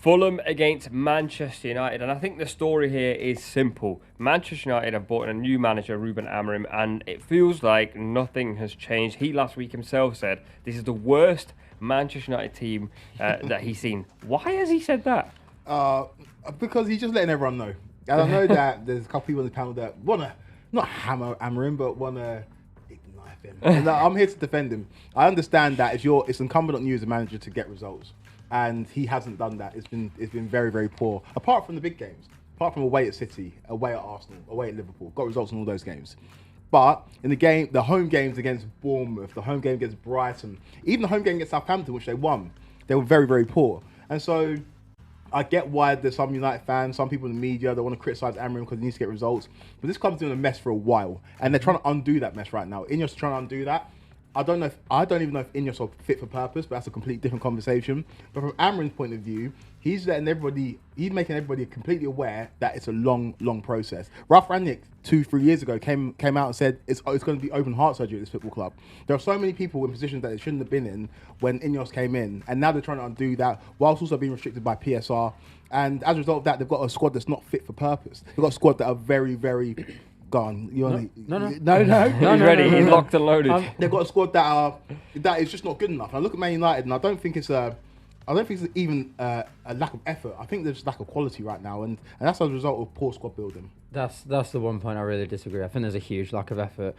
Fulham against Manchester United, and I think the story here is simple. Manchester United have brought in a new manager, Ruben Amorim, and it feels like nothing has changed. He last week himself said this is the worst Manchester United team that he's seen. Why has he said that? Because he's just letting everyone know. And I know that there's a couple people on the panel that want to, not hammer Amorim, but want to ignite him. And I'm here to defend him. I understand that it's incumbent on you as a manager to get results. And he hasn't done that. It's been very, very poor. Apart from the big games. Apart from away at City, away at Arsenal, away at Liverpool. Got results in all those games. But in the home games against Bournemouth, the home game against Brighton, even the home game against Southampton, which they won, they were very, very poor. And so I get why there's some United fans, some people in the media that want to criticise Amorim because he needs to get results. But this club's doing a mess for a while. And they're trying to undo that mess right now. Ineos trying to undo that. I don't even know if Ineos are fit for purpose, but that's a completely different conversation. But from Amorim's point of view, he's making everybody completely aware that it's a long, long process. Ralph Rangnick 2-3 years ago came out and said it's going to be open heart surgery at this football club. There are so many people in positions that they shouldn't have been in when Ineos came in, and now they're trying to undo that whilst also being restricted by PSR. And as a result of that, they've got a squad that's not fit for purpose. They've got a squad that are very, very gone. No. He's ready. He's locked and loaded. They've got a squad that is just not good enough. And I look at Man United, and I don't think it's even a lack of effort. I think there's just lack of quality right now, and that's as a result of poor squad building. That's the one point I really disagree. I think there's a huge lack of effort.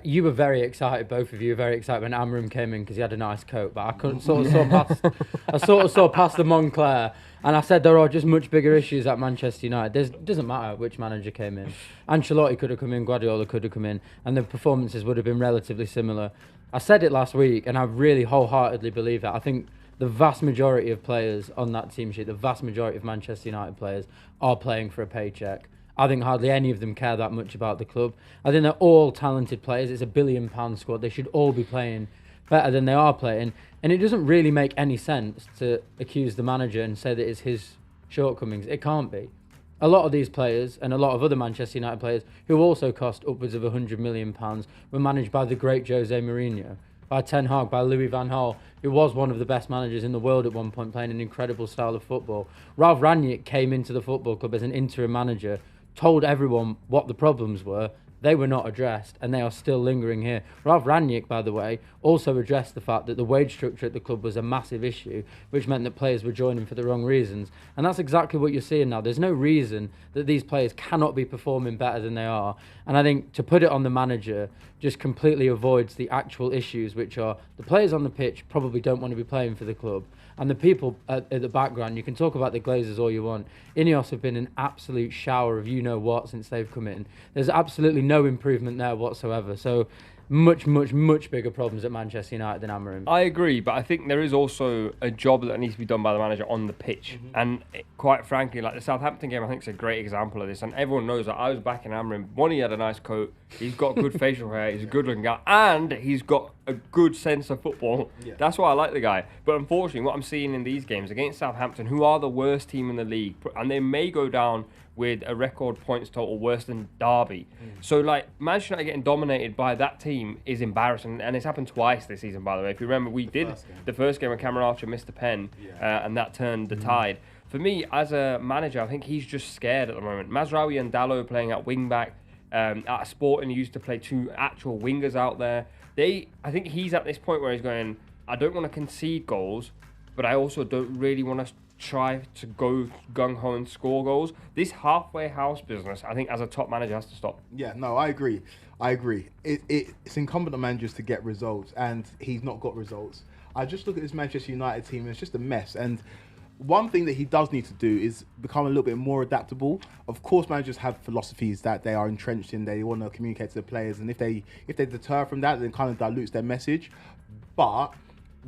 You were very excited, both of you were very excited when Amorim came in because he had a nice coat, but I couldn't sort of saw past the Moncler, and I said there are just much bigger issues at Manchester United. It doesn't matter which manager came in. Ancelotti could have come in, Guardiola could have come in, and the performances would have been relatively similar. I said it last week, and I really wholeheartedly believe that. I think the vast majority of players on that team sheet, the vast majority of Manchester United players are playing for a paycheck. I think hardly any of them care that much about the club. I think they're all talented players. It's £1 billion squad. They should all be playing better than they are playing. And it doesn't really make any sense to accuse the manager and say that it's his shortcomings. It can't be. A lot of these players and a lot of other Manchester United players who also cost upwards of £100 million were managed by the great Jose Mourinho, by Ten Hag, by Louis van Gaal, who was one of the best managers in the world at one point, playing an incredible style of football. Ralph Rangnick came into the football club as an interim manager, told everyone what the problems were. They were not addressed, and they are still lingering here. Ralph Rangnick, by the way, also addressed the fact that the wage structure at the club was a massive issue, which meant that players were joining for the wrong reasons. And that's exactly what you're seeing now. There's no reason that these players cannot be performing better than they are. And I think to put it on the manager just completely avoids the actual issues, which are the players on the pitch probably don't want to be playing for the club. And the people at the background, you can talk about the Glazers all you want. Ineos have been an absolute shower of you-know-what since they've come in. There's absolutely no improvement there whatsoever. So much, much, much bigger problems at Manchester United than Amorim. I agree, but I think there is also a job that needs to be done by the manager on the pitch. And quite frankly, like the Southampton game, I think is a great example of this. And everyone knows that I was backing Amorim. One, he had a nice coat. He's got good facial hair. He's a good-looking guy. And he's got a good sense of football. Yeah. That's why I like the guy. But unfortunately, what I'm seeing in these games against Southampton, who are the worst team in the league, and they may go down with a record points total worse than Derby. So, like, Manchester United getting dominated by that team is embarrassing. And it's happened twice this season, by the way. If you remember, we did the first game when Cameron Archer missed a pen, and that turned the tide. For me, as a manager, I think he's just scared at the moment. Mazraoui and Dalot playing at wing-back. At Sporting, he used to play two actual wingers out there. I think he's at this point where he's going, I don't want to concede goals, but I also don't really want to try to go gung-ho and score goals. This halfway house business, I think as a top manager, has to stop. Yeah, no, I agree. It's incumbent on managers to get results, and he's not got results. I just look at this Manchester United team, and it's just a mess. And one thing that he does need to do is become a little bit more adaptable. Of course, managers have philosophies that they are entrenched in. They want to communicate to the players, and if they deter from that, then it kind of dilutes their message. But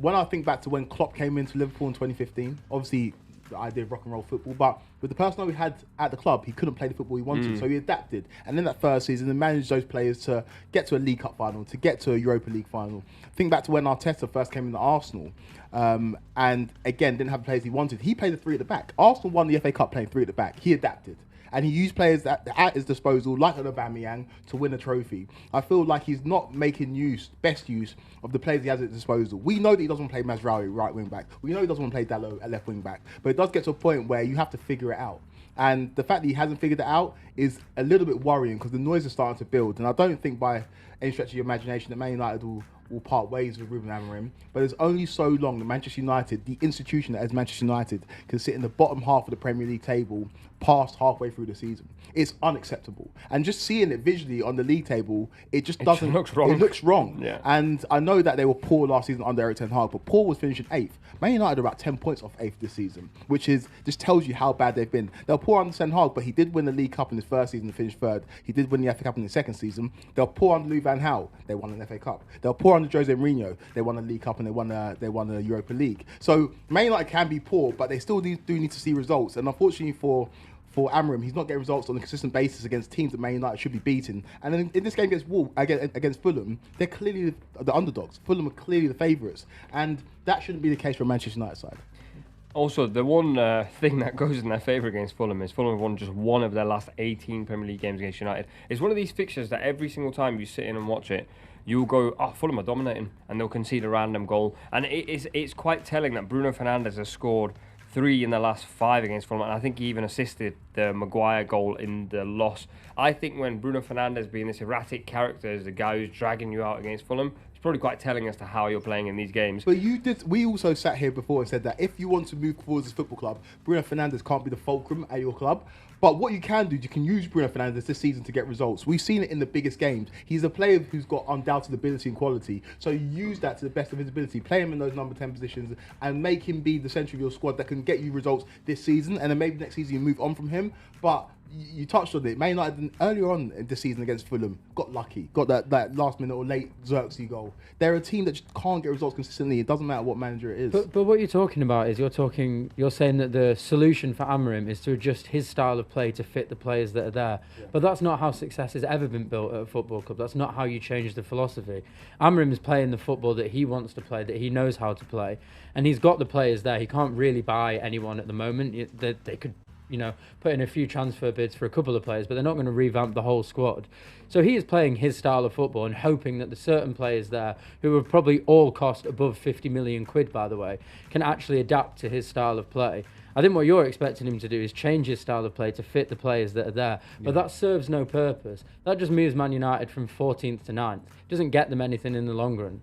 when I think back to when Klopp came into Liverpool in 2015, obviously the idea of rock and roll football, but with the personnel we had at the club, he couldn't play the football he wanted, so he adapted. And in that first season, he managed those players to get to a League Cup final, to get to a Europa League final. Think back to when Arteta first came into Arsenal, and again, didn't have the players he wanted. He played the three at the back. Arsenal won the FA Cup playing three at the back. He adapted. and he used players at his disposal, like an Aubameyang, to win a trophy. I feel like he's not making best use of the players he has at his disposal. We know that he doesn't play Mazraoui right wing back. We know he doesn't want to play Dalot at left wing back. But it does get to a point where you have to figure it out. And the fact that he hasn't figured it out is a little bit worrying because the noise is starting to build. And I don't think by any stretch of your imagination that Man United will part ways with Ruben Amorim. But there's only so long that Manchester United, the institution that is Manchester United, can sit in the bottom half of the Premier League table past halfway through the season. It's unacceptable. And just seeing it visually on the league table, it just doesn't... It looks wrong. It looks wrong. Yeah. And I know that they were poor last season under Erik ten Hag, but Paul was finishing 8th. Man United are about 10 points off 8th this season, which just tells you how bad they've been. They were poor under Ten Hag, but he did win the League Cup in his first season and finished 3rd. He did win the FA Cup in his second season. They were poor under Louis van Gaal. They won an FA Cup. They were poor under Jose Mourinho. They won a League Cup and they won the Europa League. So Man United can be poor, but they still do need to see results. And unfortunately for Amorim, he's not getting results on a consistent basis against teams that Man United should be beating. And then in this game against Fulham, they're clearly the underdogs. Fulham are clearly the favourites. And that shouldn't be the case for a Manchester United side. Also, the one thing that goes in their favour against Fulham is Fulham have won just one of their last 18 Premier League games against United. It's one of these fixtures that every single time you sit in and watch it, you'll go, Fulham are dominating, and they'll concede a random goal. And it's quite telling that Bruno Fernandes has scored 3 in the last 5 against Fulham, and I think he even assisted the Maguire goal in the loss. I think when Bruno Fernandes being this erratic character as the guy who's dragging you out against Fulham, it's probably quite telling as to how you're playing in these games. But we also sat here before and said that if you want to move forward as a football club, Bruno Fernandes can't be the fulcrum at your club. But what you can do, you can use Bruno Fernandes this season to get results. We've seen it in the biggest games. He's a player who's got undoubted ability and quality. So use that to the best of his ability. Play him in those number 10 positions and make him be the centre of your squad that can get you results this season. And then maybe next season you move on from him. But you touched on it. Man United earlier on in this season against Fulham got lucky, got that last minute or late Xerxes goal. They're a team that just can't get results consistently. It doesn't matter what manager it is. But what you're talking about is you're saying that the solution for Amorim is to adjust his style of play to fit the players that are there. Yeah. But that's not how success has ever been built at a football club. That's not how you change the philosophy. Amorim is playing the football that he wants to play, that he knows how to play, and he's got the players there. He can't really buy anyone at the moment. They could, put in a few transfer bids for a couple of players, but they're not going to revamp the whole squad. So he is playing his style of football and hoping that the certain players there, who will probably all cost above 50 million quid, by the way, can actually adapt to his style of play. I think what you're expecting him to do is change his style of play to fit the players that are there. But that serves no purpose. That just moves Man United from 14th to 9th. It doesn't get them anything in the long run.